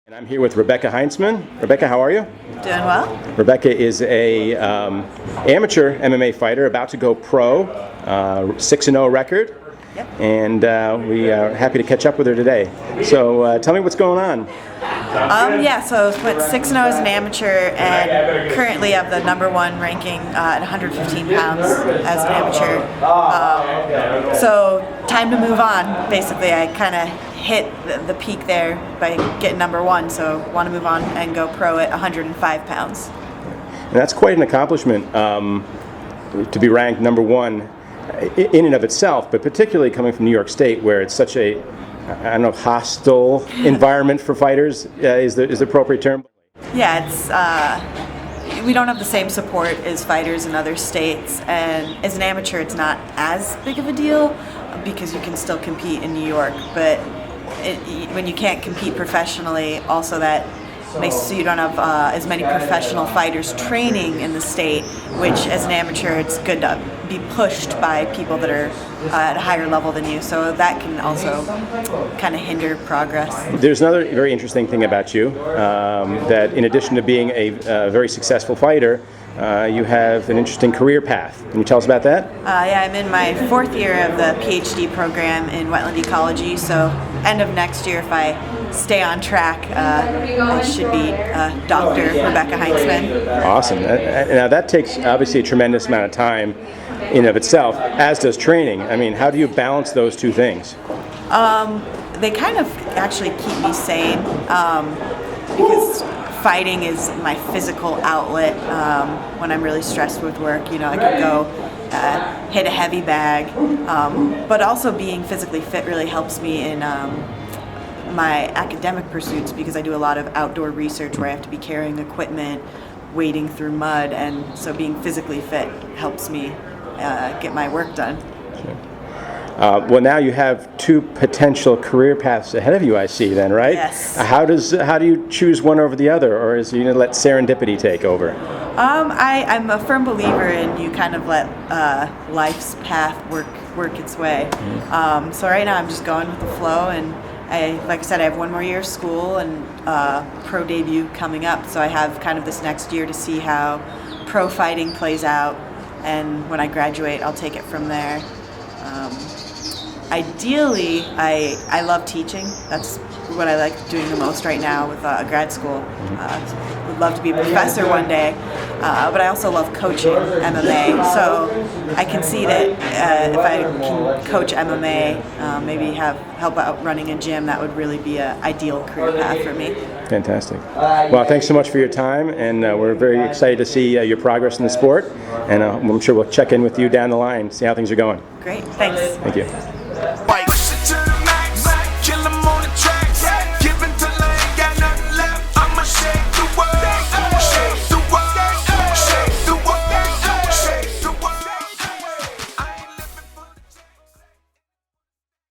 And I'm here with Rebecca Heintzman. Rebecca, how are you? Doing well. Rebecca is a amateur MMA fighter about to go pro, 6-0 record. Yep. And we are happy to catch up with her today. So tell me what's going on. So I went 6-0 as an amateur and currently have the #1 ranking at 115 pounds as an amateur. So time to move on. Basically, I kind of hit the peak there by getting #1, so want to move on and go pro at 105 pounds. And that's quite an accomplishment to be ranked #1 in and of itself, but particularly coming from New York State, where it's such a hostile environment for fighters is the appropriate term. Yeah, it's we don't have the same support as fighters in other states, and as an amateur, it's not as big of a deal because you can still compete in New York. But when you can't compete professionally, also that makes it so you don't have as many professional fighters training in the state, which as an amateur it's good to be pushed by people that are at a higher level than you, so that can also kind of hinder progress. There's another very interesting thing about you, that in addition to being a very successful fighter, you have an interesting career path. Can you tell us about that? Yeah, I'm in my 4th year of the PhD program in Wetland Ecology, so end of next year, if I stay on track, I should be Dr. Rebecca Heintzman. Awesome. Now that takes obviously a tremendous amount of time in and of itself, as does training. I mean, how do you balance those two things? They kind of actually keep me sane because fighting is my physical outlet. When I'm really stressed with work, I can go hit a heavy bag, but also being physically fit really helps me in my academic pursuits because I do a lot of outdoor research where I have to be carrying equipment, wading through mud, and so being physically fit helps me get my work done. Sure. Well, now you have 2 potential career paths ahead of you, I see then, right? Yes. How do you choose one over the other, or is you going to let serendipity take over? I'm a firm believer in you kind of let life's path work its way. Mm-hmm. So right now I'm just going with the flow, and like I said, I have 1 more year of school and pro debut coming up, so I have kind of this next year to see how pro fighting plays out, and when I graduate I'll take it from there. Ideally, I love teaching. That's what I like doing the most right now with grad school. Would love to be a professor one day, but I also love coaching MMA. So I can see that if I can coach MMA, maybe help out running a gym, that would really be an ideal career path for me. Fantastic. Well, thanks so much for your time, and we're very excited to see your progress in the sport, and I'm sure we'll check in with you down the line, see how things are going. Great, thanks. Thank you.